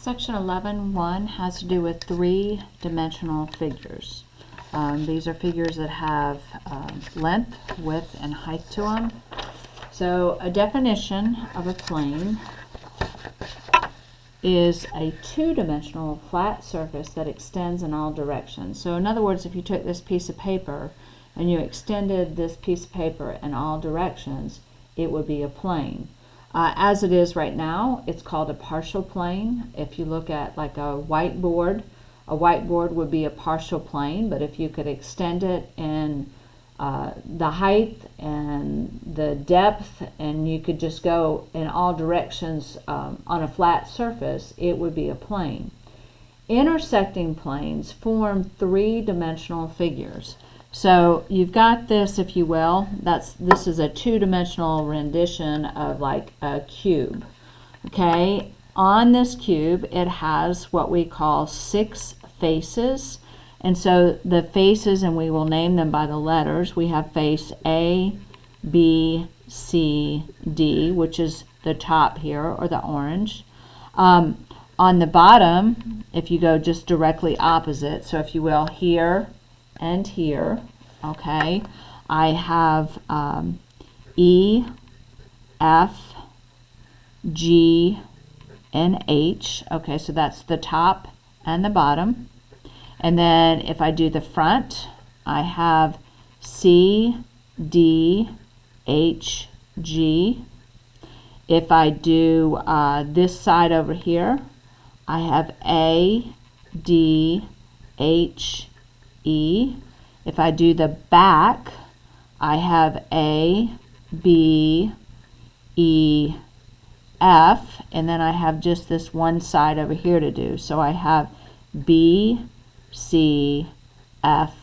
Section 11.1 has to do with three-dimensional figures. These are figures that have length, width, and height to them. So a definition of a plane is a two-dimensional flat surface that extends in all directions. So in other words, if you took this piece of paper and you extended this piece of paper in all directions, it would be a plane. As it is right now, it's called a partial plane. If you look at like a whiteboard would be a partial plane, but if you could extend it in the height and the depth, and you could just go in all directions on a flat surface, it would be a plane. Intersecting planes form three-dimensional figures. So you've got this, if you will, this is a two-dimensional rendition of like a cube. Okay, on this cube it has what we call 6 faces. And so the faces, and we will name them by the letters, we have face A, B, C, D, which is the top here, or the orange. On the bottom, if you go just directly opposite, so if you will, here and here, okay, I have E, F, G, and H. Okay, so that's the top and the bottom. And then if I do the front, I have C, D, H, G. If I do this side over here, I have A, D, H, E. If I do the back, I have A, B, E, F, and then I have just this one side over here to do. So I have B, C, F,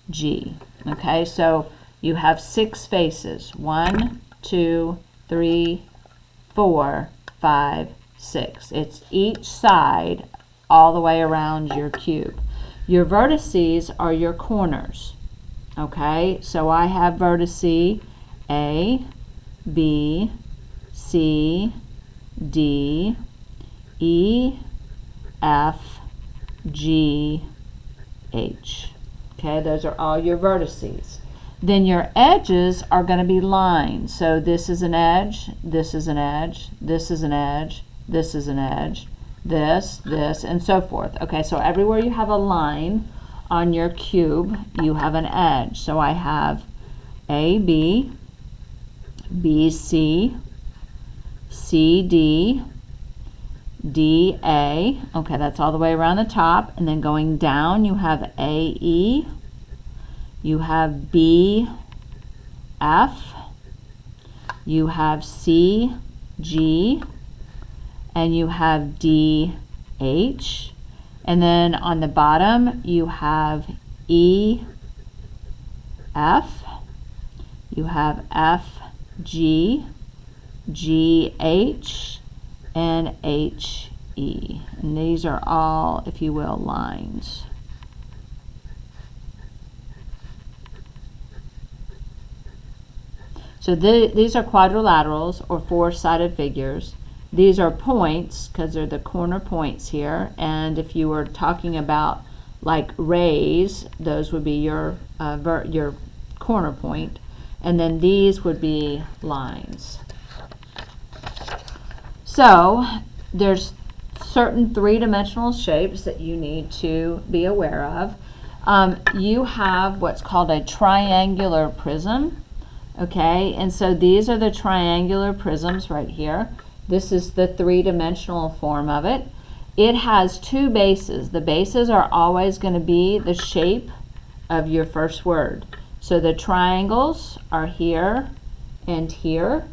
G. Okay, so you have 6 faces. 1, 2, 3, 4, 5, 6. It's each side all the way around your cube. Your vertices are your corners. Okay, so I have vertice A, B, C, D, E, F, G, H. Okay, those are all your vertices. Then your edges are going to be lines. So this is an edge, this is an edge, this is an edge, this is an edge, this, and so forth. Okay, so everywhere you have a line on your cube, you have an edge. So I have AB, BC, CD, DA. Okay, that's all the way around the top. And then going down, you have AE, you have BF, you have CG, and you have DH. And then on the bottom, you have EF, you have FG, GH, and HE. And these are all, if you will, lines. So these are quadrilaterals, or four-sided figures. These are points because they're the corner points here, and if you were talking about like rays, those would be your corner point, and then these would be lines. So there's certain three-dimensional shapes that you need to be aware of. You have what's called a triangular prism. Okay, and so these are the triangular prisms right here. This is the three-dimensional form of it. It has 2 bases. The bases are always going to be the shape of your first word. So the triangles are here and here.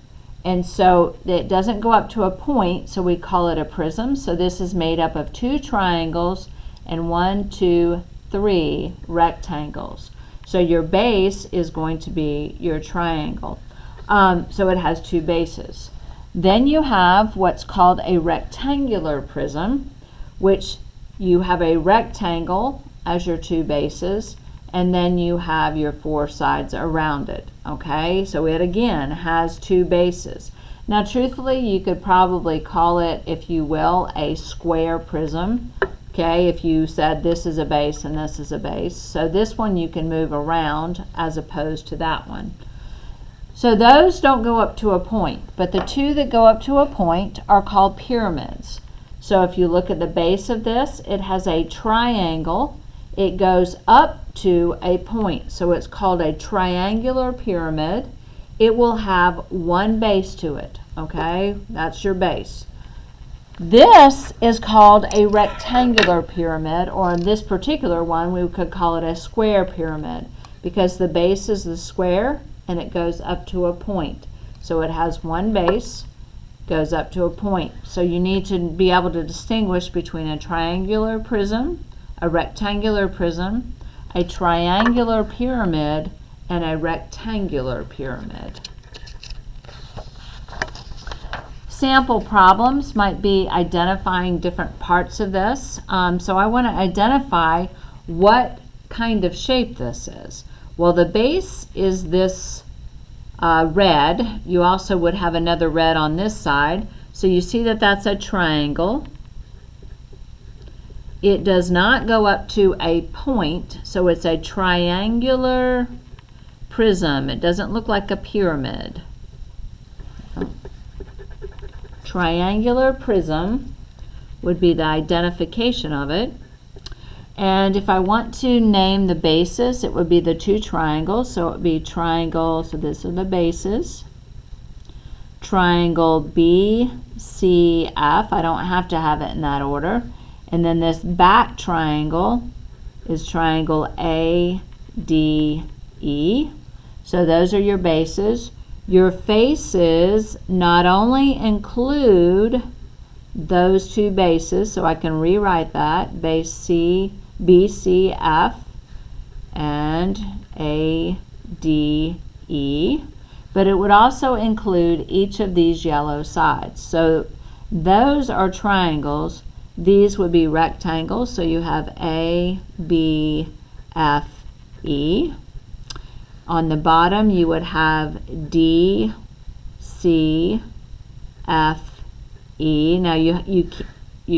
And so it doesn't go up to a point, so we call it a prism. So this is made up of 2 triangles and 1, 2, 3 rectangles. So your base is going to be your triangle. So it has 2 bases. Then you have what's called a rectangular prism, which you have a rectangle as your 2 bases, and then you have your 4 sides around it. Okay, so it again has 2 bases. Now truthfully, you could probably call it, if you will, a square prism. Okay, if you said this is a base and this is a base. So this one you can move around as opposed to that one. So those don't go up to a point, but the two that go up to a point are called pyramids. So if you look at the base of this, it has a triangle. It goes up to a point, so it's called a triangular pyramid. It will have one base to it, okay? That's your base. This is called a rectangular pyramid, or in this particular one, we could call it a square pyramid because the base is the square and it goes up to a point. So it has one base, goes up to a point. So you need to be able to distinguish between a triangular prism, a rectangular prism, a triangular pyramid, and a rectangular pyramid. Sample problems might be identifying different parts of this. So I want to identify what kind of shape this is. Well, the base is this red. You also would have another red on this side. So you see that that's a triangle. It does not go up to a point, so it's a triangular prism. It doesn't look like a pyramid. Triangular prism would be the identification of it. And if I want to name the bases, it would be the two triangles. So it would be triangle, so these are the bases. Triangle BCF, I don't have to have it in that order. And then this back triangle is triangle ADE. So those are your bases. Your faces not only include those two bases, so I can rewrite that, base C, BCF, and ADE, but it would also include each of these yellow sides. So those are triangles. These would be rectangles, so you have A, B, F, E. On the bottom, you would have D, C, F, E. Now you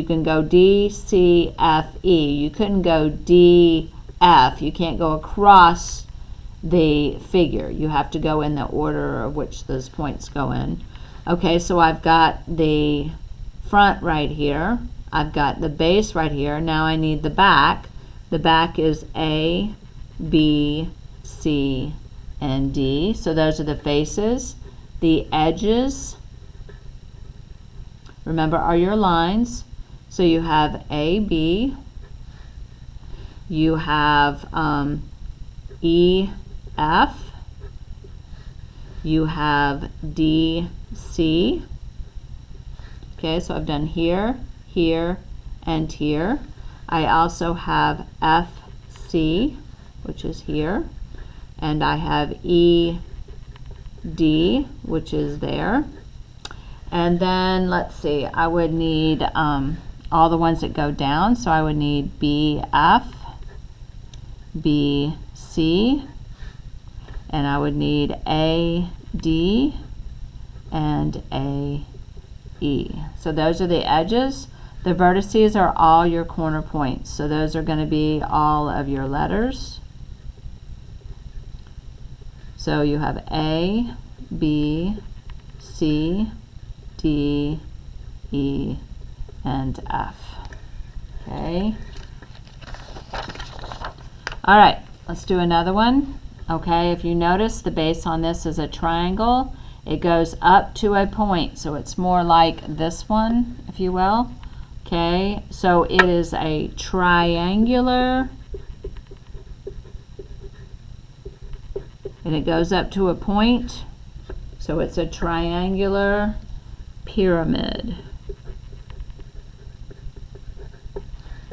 can go D, C, F, E. You couldn't go D, F. You can't go across the figure. You have to go in the order of which those points go in. Okay, so I've got the front right here. I've got the base right here. Now I need the back. The back is A, B, C, and D. So those are the faces. The edges, remember, are your lines. So you have A, B. You have E, F. You have D, C. Okay, so I've done here, here, and here. I also have F, C, which is here. And I have E, D, which is there. And then, let's see, I would need all the ones that go down. So I would need B, F, B, C, and I would need A, D, and A, E. So those are the edges. The vertices are all your corner points. So those are going to be all of your letters. So you have A, B, C, D, E, and F. Okay. All right, let's do another one. Okay, if you notice, the base on this is a triangle. It goes up to a point, so it's more like this one, if you will. Okay, so it is a triangular, and it goes up to a point, so it's a triangular pyramid.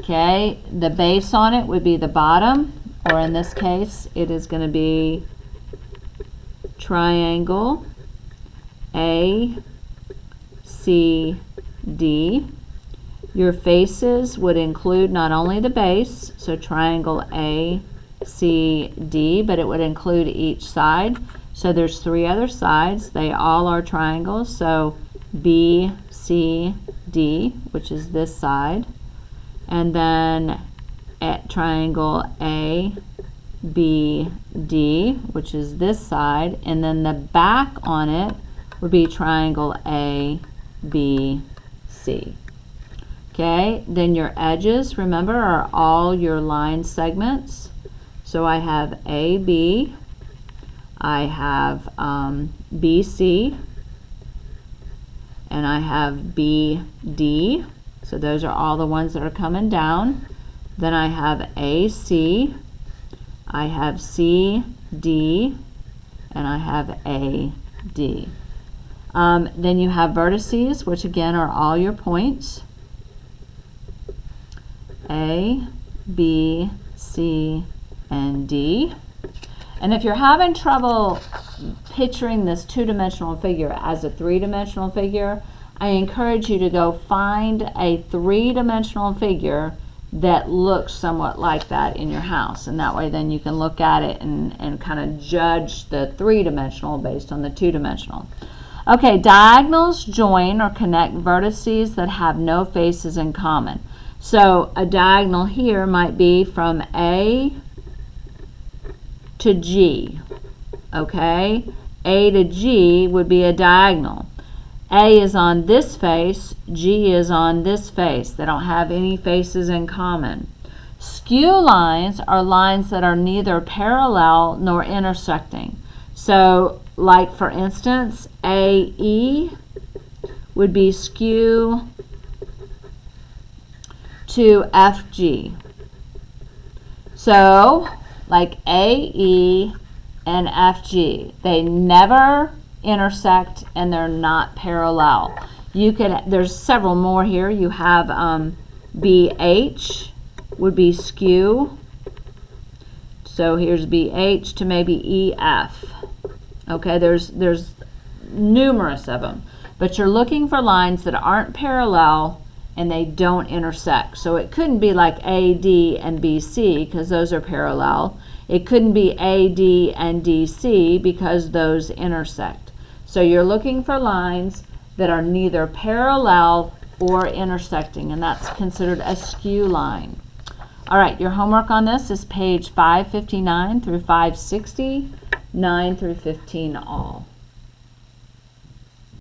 Okay, the base on it would be the bottom, or in this case, it is going to be triangle A, C, D. Your faces would include not only the base, so triangle A, C, D, but it would include each side. So there's 3 other sides. They all are triangles. So B, C, D, which is this side. And then at triangle A, B, D, which is this side. And then the back on it would be triangle A, B, C. Okay, then your edges, remember, are all your line segments. So I have AB, I have BC, and I have BD. So those are all the ones that are coming down. Then I have AC, I have CD, and I have AD. Then you have vertices, which again are all your points. A, B, C, and D. And if you're having trouble picturing this two-dimensional figure as a three-dimensional figure, I encourage you to go find a three-dimensional figure that looks somewhat like that in your house. And that way then you can look at it and kind of judge the three-dimensional based on the two-dimensional. Okay, diagonals join or connect vertices that have no faces in common. So a diagonal here might be from A to G. Okay, A to G would be a diagonal. A is on this face, G is on this face. They don't have any faces in common. Skew lines are lines that are neither parallel nor intersecting. So, like for instance, AE would be skew to FG. So, like AE and FG, they never intersect and they're not parallel. You could, there's several more here. You have BH would be skew. So here's BH to maybe EF. Okay, there's numerous of them, but you're looking for lines that aren't parallel and they don't intersect. So it couldn't be like AD and BC because those are parallel. It couldn't be AD and DC because those intersect. So you're looking for lines that are neither parallel or intersecting, and that's considered a skew line. All right, your homework on this is page 559 through 560, 9 through 15 all.